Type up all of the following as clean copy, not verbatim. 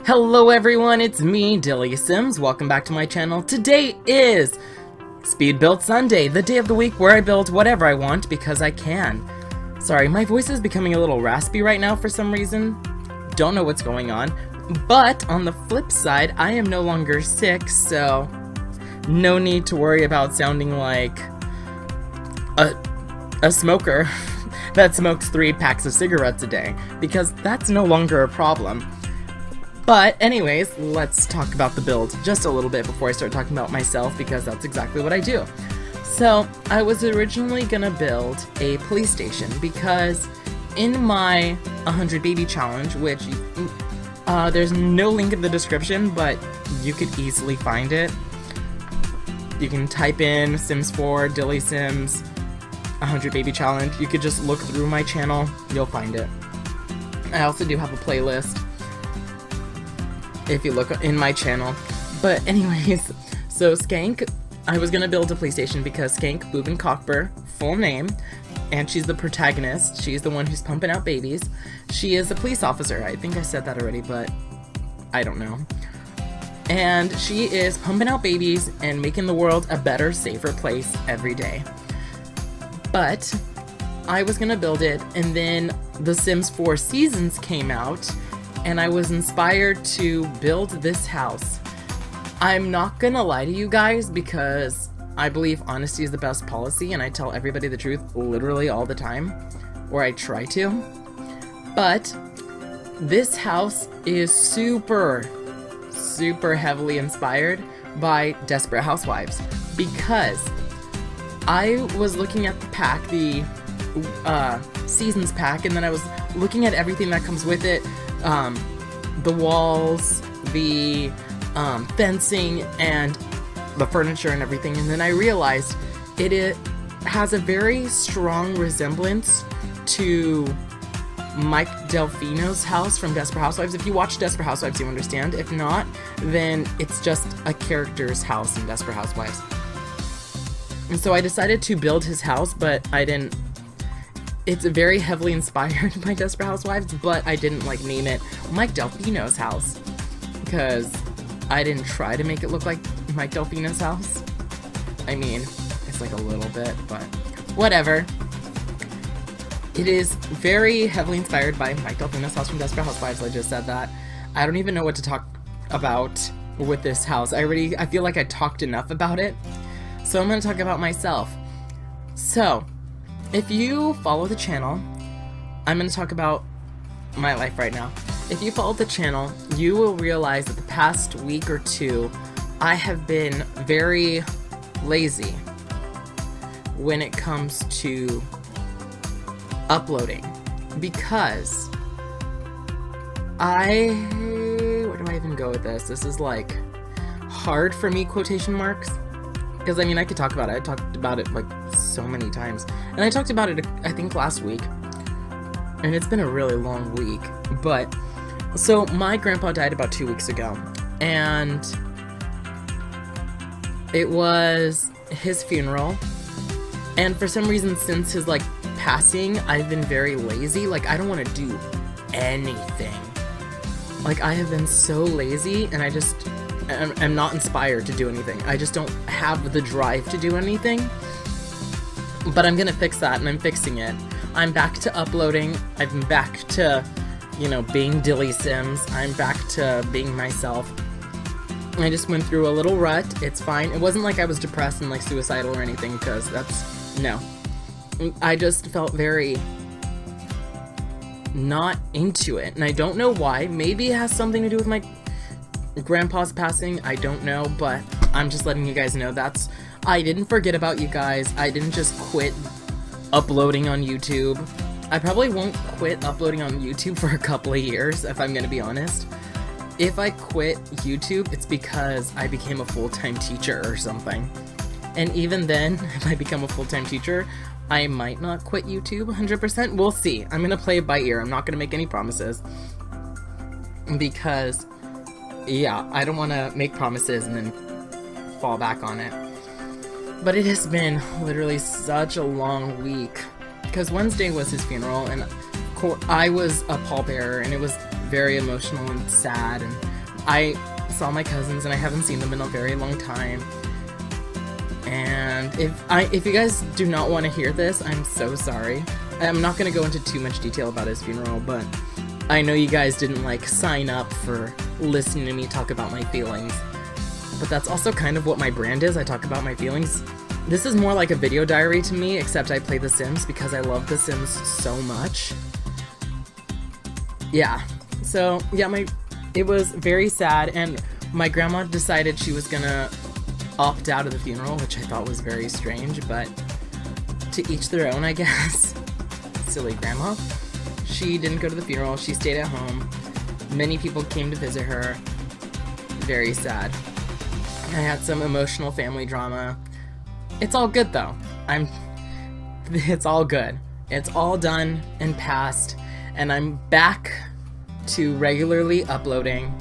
Hello everyone, it's me, DillysSims. Welcome back to my channel. Today is Speed Build Sunday, the day of the week where I build whatever I want because I can. Sorry, my voice is becoming a little raspy right now for some reason. Don't know what's going on. But on the flip side, I am no longer sick, so no need to worry about sounding like a smoker that smokes 3 packs of cigarettes a day, because that's no longer a problem. But anyways, let's talk about the build just a little bit before I start talking about myself, because that's exactly what I do. So I was originally gonna build a police station because in my 100 baby challenge, which there's no link in the description, but you could easily find it. You can type in Sims 4, DillysSims, 100 baby challenge. You could just look through my channel, you'll find it. I also do have a playlist if you look in my channel. But anyways, so Skank, I was gonna build a police station because Skank Boobin Cockburn, full name, and she's the protagonist. She's the one who's pumping out babies. She is a police officer. I think I said that already, but I don't know. And she is pumping out babies and making the world a better, safer place every day. But I was gonna build it, and then The Sims 4 Seasons came out, and I was inspired to build this house. I'm not gonna lie to you guys because I believe honesty is the best policy, and I tell everybody the truth literally all the time, or I try to. But this house is super heavily inspired by Desperate Housewives, because I was looking at the pack, the Seasons pack, and then I was looking at everything that comes with it. The walls, the fencing, and the furniture and everything, and then I realized it has a very strong resemblance to Mike Delfino's house from Desperate Housewives. If you watch Desperate Housewives, you understand. If not, then it's just a character's house in Desperate Housewives. And so I decided to build his house, but I didn't. It's very heavily inspired by Desperate Housewives, but I didn't name it Mike Delfino's house, because I didn't try to make it look like Mike Delfino's house. I mean, it's a little bit, but whatever. It is very heavily inspired by Mike Delfino's house from Desperate Housewives. I just said that. I don't even know what to talk about with this house. I feel like I talked enough about it, so I'm going to talk about myself. So, if you follow the channel, I'm going to talk about my life right now. If you follow the channel, you will realize that the past week or two, I have been very lazy when it comes to uploading, because where do I even go with this? This is hard for me, quotation marks. Because, I mean, I could talk about it. I talked about it, so many times. And I talked about it, I think, last week. And it's been a really long week. But, so, my grandpa died about 2 weeks ago. And it was his funeral. And for some reason, since his, passing, I've been very lazy. I don't want to do anything. I have been so lazy, and I'm not inspired to do anything. I just don't have the drive to do anything. But I'm gonna fix that, and I'm fixing it. I'm back to uploading. I'm back to, being DillysSims. I'm back to being myself. I just went through a little rut. It's fine. It wasn't like I was depressed and suicidal or anything, because no. I just felt very not into it, and I don't know why. Maybe it has something to do with my grandpa's passing, I don't know, but I'm just letting you guys know I didn't forget about you guys. I didn't just quit uploading on YouTube. I probably won't quit uploading on YouTube for a couple of years, if I'm gonna be honest. If I quit YouTube, it's because I became a full-time teacher or something. And even then, if I become a full-time teacher, I might not quit YouTube 100%. We'll see. I'm gonna play it by ear. I'm not gonna make any promises, because yeah, I don't want to make promises and then fall back on it. But it has been literally such a long week, because Wednesday was his funeral, and I was a pallbearer, and it was very emotional and sad, and I saw my cousins and I haven't seen them in a very long time. And if you guys do not want to hear this, I'm so sorry. I'm not going to go into too much detail about his funeral, but I know you guys didn't like sign up for listening to me talk about my feelings. But that's also kind of what my brand is. I talk about my feelings. This is more like a video diary to me, except I play The Sims because I love The Sims so much. Yeah. So, yeah, it was very sad, and my grandma decided she was gonna opt out of the funeral, which I thought was very strange, but to each their own, I guess. Silly grandma. She didn't go to the funeral. She stayed at home. Many people came to visit her. Very sad. I had some emotional family drama. It's all good though. It's all good. It's all done and past, and I'm back to regularly uploading.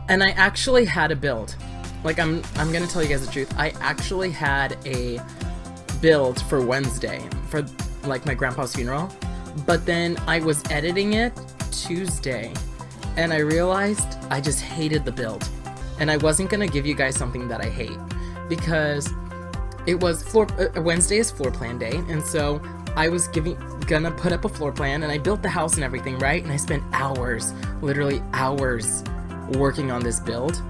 And I actually had a build. Like, I'm gonna tell you guys the truth. I actually had a build for Wednesday for like my grandpa's funeral, but then I was editing it Tuesday and I realized I just hated the build, and I wasn't gonna give you guys something that I hate because it was Wednesday is floor plan day, and so I was gonna put up a floor plan, and I built the house and everything, right? And I spent hours, literally hours, working on this build.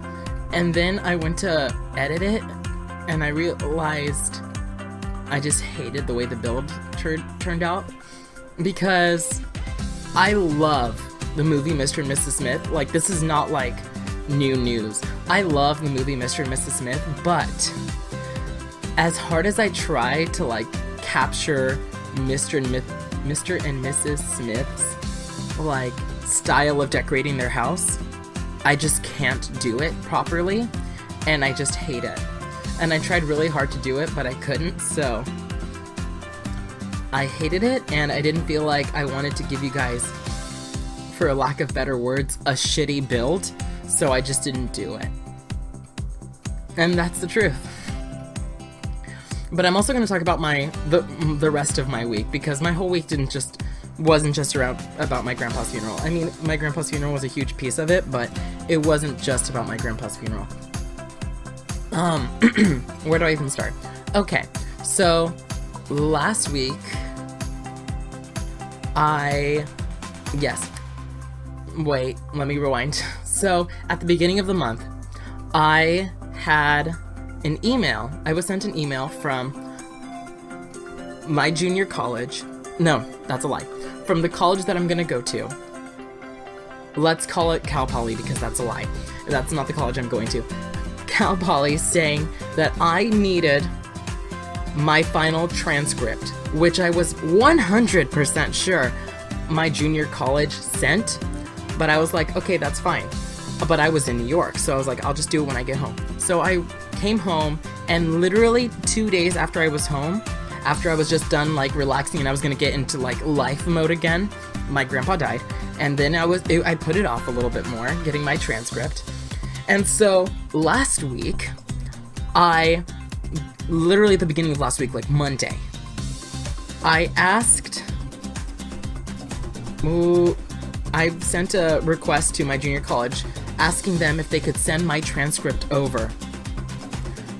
And then I went to edit it, and I realized I just hated the way the build turned out, because I love the movie Mr. and Mrs. Smith. Like, this is not like new news. I love the movie Mr. and Mrs. Smith, but as hard as I try to like capture Mr. and Mrs. Smith's like style of decorating their house, I just can't do it properly, and I just hate it. And I tried really hard to do it, but I couldn't, so I hated it, and I didn't feel like I wanted to give you guys, for a lack of better words, a shitty build, so I just didn't do it. And that's the truth. But I'm also going to talk about the rest of my week, because my whole week wasn't just about my grandpa's funeral. I mean, my grandpa's funeral was a huge piece of it, but it wasn't just about my grandpa's funeral. Where do I even start? Okay, so last week, wait, let me rewind. So at the beginning of the month, I had an email. I was sent an email from my junior college. No, that's a lie. From the college that I'm gonna go to. Let's call it Cal Poly, because that's a lie. That's not the college I'm going to. Cal Poly, saying that I needed my final transcript, which I was 100% sure my junior college sent, but I was like, okay, that's fine. But I was in New York, so I was like, I'll just do it when I get home. So I came home, and literally 2 days after I was home, after I was just done like relaxing and I was gonna get into like life mode again, my grandpa died, and then I put it off a little bit more, getting my transcript. And so last week, literally at the beginning of last week, like Monday, I sent a request to my junior college asking them if they could send my transcript over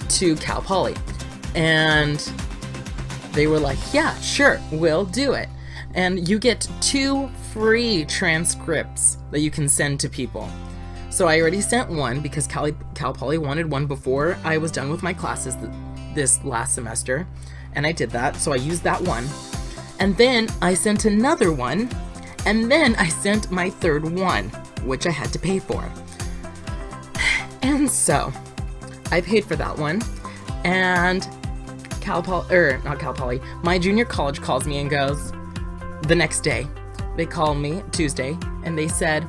to Cal Poly, and they were like, yeah, sure, we'll do it. And you get 2 free transcripts that you can send to people. So I already sent one because Cal Poly wanted one before I was done with my classes this last semester, and I did that, so I used that one. And then I sent another one, and then I sent my third one, which I had to pay for. And so I paid for that one, and not Cal Poly, my junior college calls me and goes, the next day, they called me Tuesday, and they said,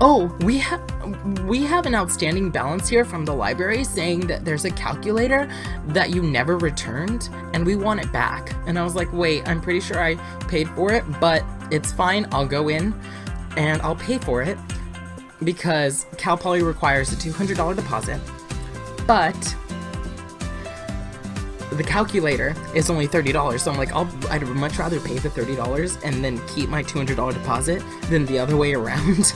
oh, we have an outstanding balance here from the library saying that there's a calculator that you never returned, and we want it back. And I was like, wait, I'm pretty sure I paid for it, but it's fine, I'll go in and I'll pay for it, because Cal Poly requires a $200 deposit, but the calculator is only $30, so I'm like, I'd much rather pay the $30 and then keep my $200 deposit than the other way around.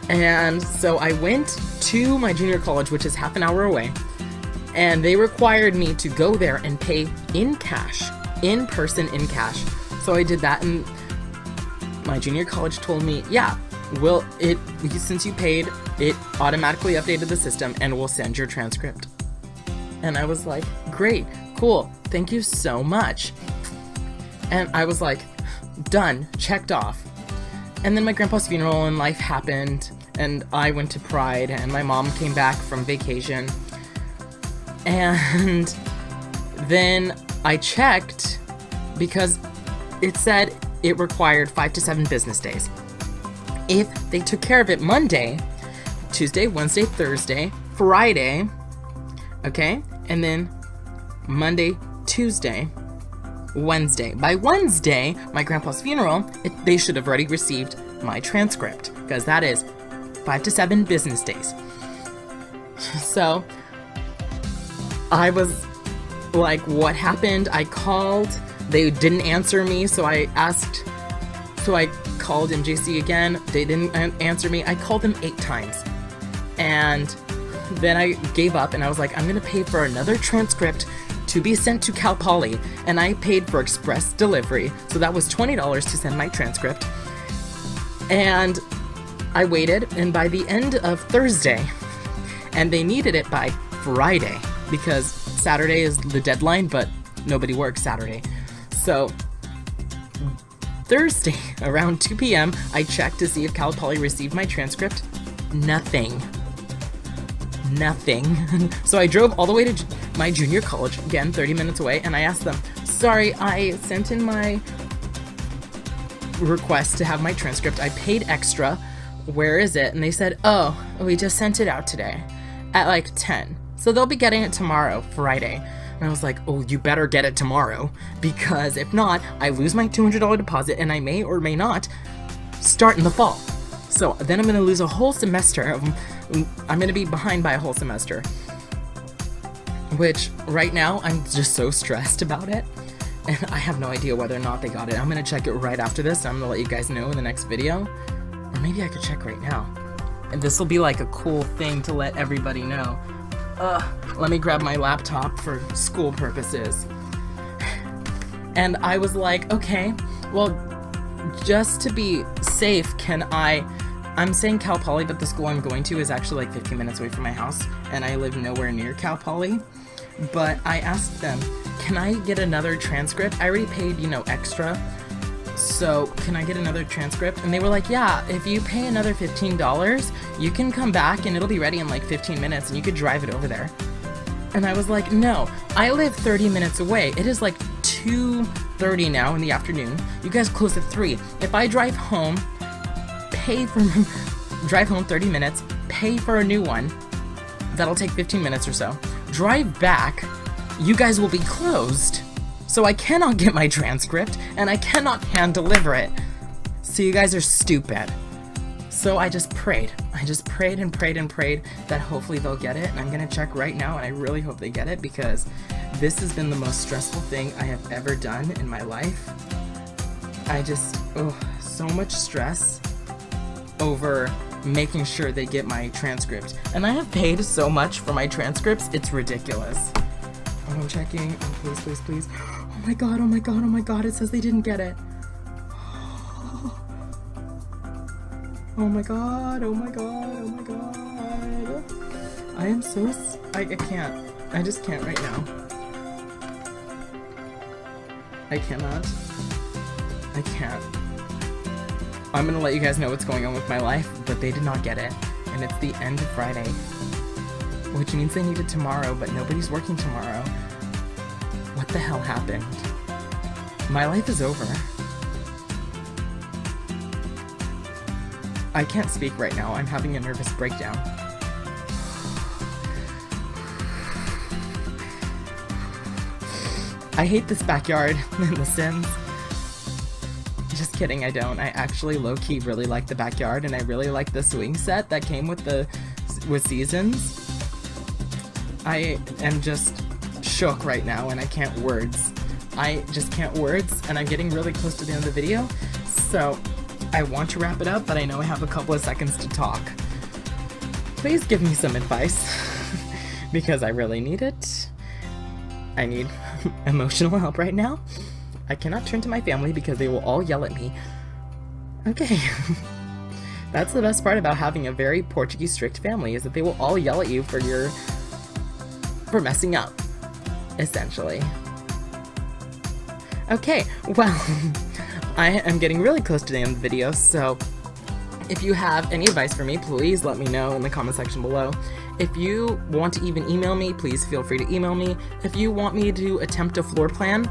And so I went to my junior college, which is half an hour away, and they required me to go there and pay in cash, in person, in cash. So I did that, and my junior college told me, yeah, since you paid, it automatically updated the system and we'll send your transcript. And I was like, great, cool, thank you so much. And I was like, done, checked off. And then my grandpa's funeral and life happened, and I went to Pride, and my mom came back from vacation. And then I checked because it said it required 5 to 7 business days. If they took care of it Monday, Tuesday, Wednesday, Thursday, Friday, okay, and then Monday, Tuesday, Wednesday. By Wednesday, my grandpa's funeral, they should have already received my transcript, because that is 5 to 7 business days. So I was like, what happened? I called, they didn't answer me, so I called MJC again, they didn't answer me. I called them 8 times, and then I gave up, and I was like, I'm gonna pay for another transcript to be sent to Cal Poly, and I paid for express delivery, so that was $20 to send my transcript. And I waited, and by the end of Thursday, and they needed it by Friday, because Saturday is the deadline, but nobody works Saturday. So Thursday, around 2 p.m., I checked to see if Cal Poly received my transcript. Nothing. So I drove all the way to my junior college, again, 30 minutes away, and I asked them, sorry, I sent in my request to have my transcript. I paid extra. Where is it? And they said, oh, we just sent it out today at like 10. So they'll be getting it tomorrow, Friday. And I was like, oh, you better get it tomorrow, because if not, I lose my $200 deposit, and I may or may not start in the fall. So then I'm going to lose a whole semester. I'm going to be behind by a whole semester, which right now I'm just so stressed about it, and I have no idea whether or not they got it. I'm going to check it right after this. I'm going to let you guys know in the next video, or maybe I could check right now. And this will be like a cool thing to let everybody know. Let me grab my laptop for school purposes. And I was like, okay, well, just to be safe, I'm saying Cal Poly, but the school I'm going to is actually like 15 minutes away from my house, and I live nowhere near Cal Poly. But I asked them, can I get another transcript? I already paid, extra. So can I get another transcript? And they were like, yeah, if you pay another $15, you can come back and it'll be ready in like 15 minutes and you could drive it over there. And I was like, no, I live 30 minutes away. It is like 2:30 now in the afternoon. You guys close at 3. If I drive home, drive home 30 minutes, pay for a new one, that'll take 15 minutes or so, drive back, you guys will be closed. So I cannot get my transcript, and I cannot hand deliver it. So you guys are stupid. So I just prayed. And prayed that hopefully they'll get it, and I'm gonna check right now, and I really hope they get it, because this has been the most stressful thing I have ever done in my life. So much stress over making sure they get my transcript. And I have paid so much for my transcripts, it's ridiculous. I'm checking. Oh, please. Oh my god, it says they didn't get it. Oh my god. I am so... I can't. I just can't right now. I cannot. I can't. I'm gonna let you guys know what's going on with my life, but they did not get it. And it's the end of Friday, which means they need it tomorrow, but nobody's working tomorrow. What the hell happened? My life is over. I can't speak right now. I'm having a nervous breakdown. I hate this backyard in The Sims. Just kidding, I don't. I actually low-key really like the backyard, and I really like the swing set that came with seasons. I am just shook right now, and I can't words. I just can't words, and I'm getting really close to the end of the video, so I want to wrap it up, but I know I have a couple of seconds to talk. Please give me some advice, because I really need it. I need emotional help right now. I cannot turn to my family because they will all yell at me. Okay. That's the best part about having a very Portuguese strict family, is that they will all yell at you for messing up, essentially. Okay, well, I am getting really close to the end of the video, so if you have any advice for me, please let me know in the comment section below. If you want to even email me, please feel free to email me. If you want me to attempt a floor plan,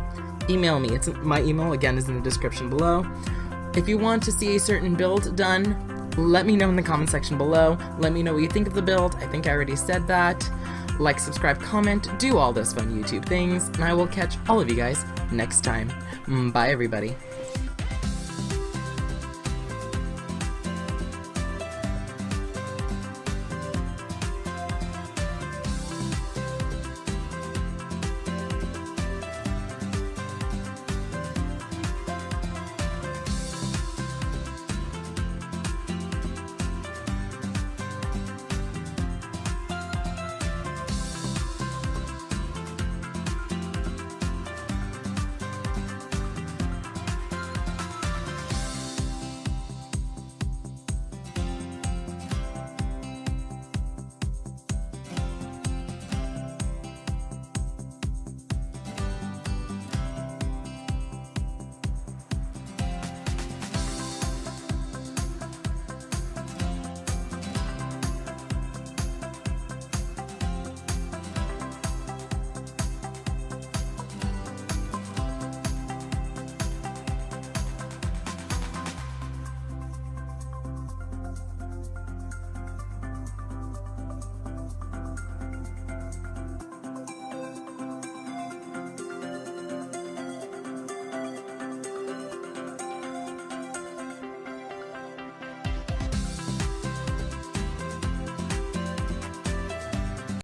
email me. My email, again, is in the description below. If you want to see a certain build done, let me know in the comment section below. Let me know what you think of the build. I think I already said that. Like, subscribe, comment, do all those fun YouTube things, and I will catch all of you guys next time. Bye, everybody.